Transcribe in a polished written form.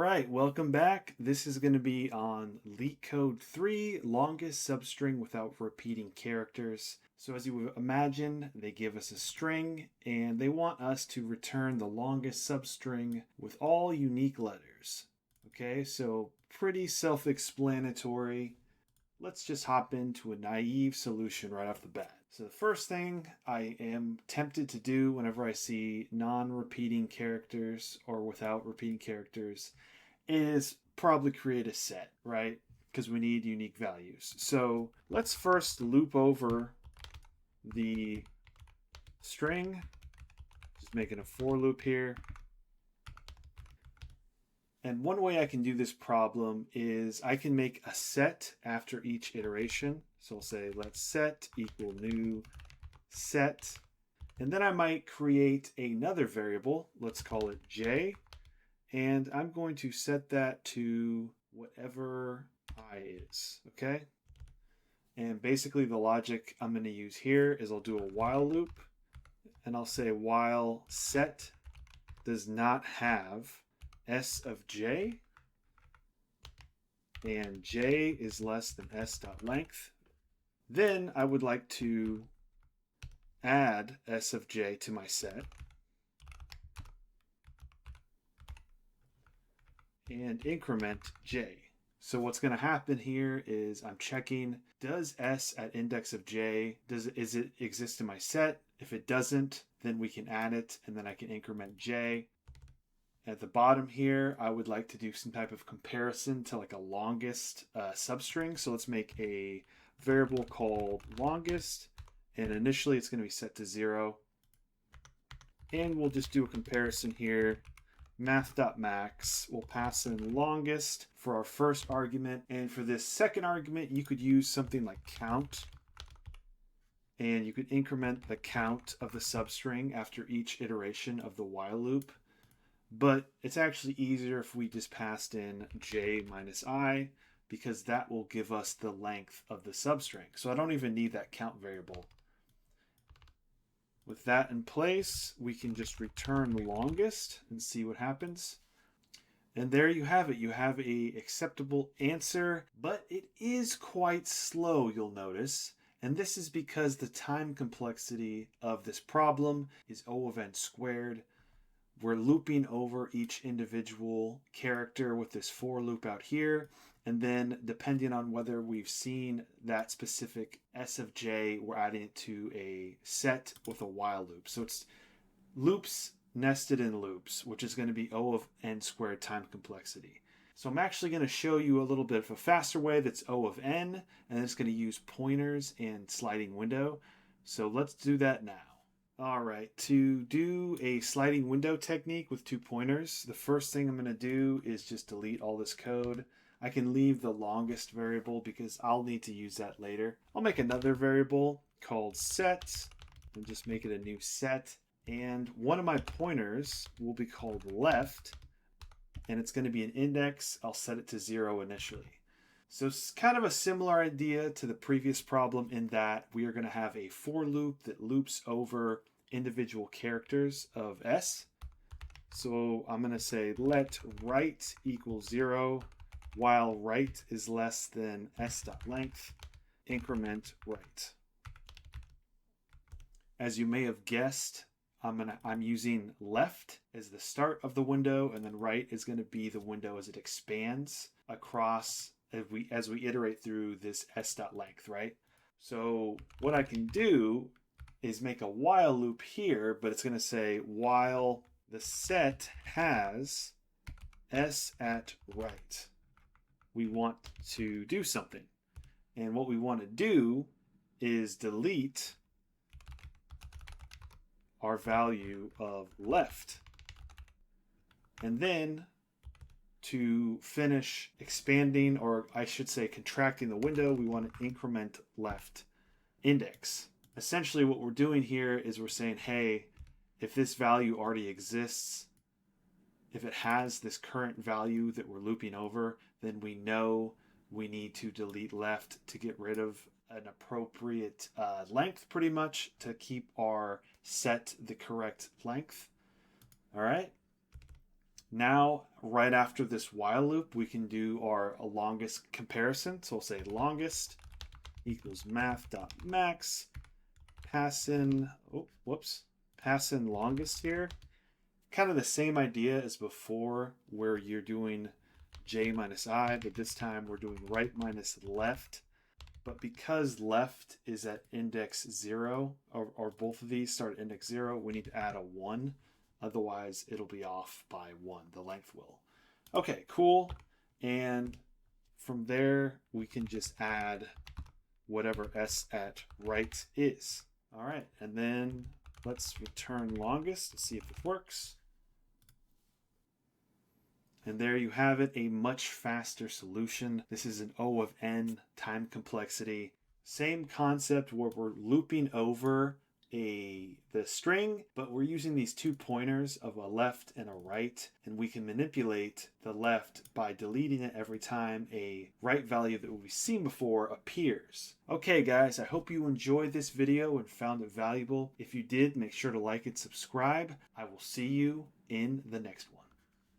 right, welcome back. This is going to be on Leetcode 3, longest substring without repeating characters. So as you would imagine, they give us a string and they want us to return the longest substring with all unique letters. Okay, so pretty self-explanatory. Let's just hop into a naive solution right off the bat. So the first thing I am tempted to do whenever I see non-repeating characters or without repeating characters is probably create a set, right? Because we need unique values. So let's first loop over the string, just making a for loop here. And one way I can do this problem is I can make a set after each iteration. So I'll say let's set equal new set. And then I might create another variable. Let's call it j. And I'm going to set that to whatever I is, okay? And basically the logic I'm going to use here is I'll do a while loop. And I'll say while set does not have s of j, and j is less than s.length, then I would like to add s of j to my set and increment j. So what's going to happen here is I'm checking, does s at index of j, is it exist in my set? If it doesn't, then we can add it, and then I can increment j. At the bottom here, I would like to do some type of comparison to like a longest substring. So let's make a variable called longest, and initially it's going to be set to 0. And we'll just do a comparison here. Math.max will pass in longest for our first argument. And for this second argument, you could use something like count. And you could increment the count of the substring after each iteration of the while loop. But it's actually easier if we just passed in j minus I, because that will give us the length of the substring. So I don't even need that count variable. With that in place, we can just return longest and see what happens. And there you have it. You have a acceptable answer, but it is quite slow, you'll notice. And this is because the time complexity of this problem is O of n squared. We're looping over each individual character with this for loop out here. And then depending on whether we've seen that specific s of j, we're adding it to a set with a while loop. So it's loops nested in loops, which is going to be O of n squared time complexity. So I'm actually going to show you a little bit of a faster way that's O of n, and it's going to use pointers and sliding window. So let's do that now. All right, to do a sliding window technique with 2 pointers, the first thing I'm going to do is just delete all this code. I can leave the longest variable because I'll need to use that later. I'll make another variable called set and just make it a new set. And one of my pointers will be called left, and it's going to be an index. I'll set it to 0 initially. So it's kind of a similar idea to the previous problem in that we are going to have a for loop that loops over individual characters of s. So I'm going to say let right equal 0 while right is less than s.length, increment right. As you may have guessed, I'm using left as the start of the window, and then right is going to be the window as it expands across as we iterate through this s.length, right? So what I can do is make a while loop here, but it's going to say while the set has s at right, we want to do something. And what we want to do is delete our value of left. And then to finish expanding, or I should say contracting the window, we want to increment left index. Essentially what we're doing here is we're saying, hey, if this value already exists, if it has this current value that we're looping over, then we know we need to delete left to get rid of an appropriate length, pretty much, to keep our set the correct length. All right. Now, right after this while loop, we can do our longest comparison. So we'll say longest equals math.max, pass in, pass in longest here. Kind of the same idea as before where you're doing j minus I, but this time we're doing right minus left. But because left is at index 0, or both of these start at index 0, we need to add a 1. Otherwise, it'll be off by 1, the length will. Okay, cool. And from there, we can just add whatever s at right is. All right, and then let's return longest to see if it works. And there you have it, a much faster solution. This is an O of n time complexity. Same concept where we're looping over the string, but we're using these 2 pointers of a left and a right, and we can manipulate the left by deleting it every time a right value that we've seen before appears. Okay guys, I hope you enjoyed this video and found it valuable. If you did, make sure to like and subscribe. I will see you in the next one.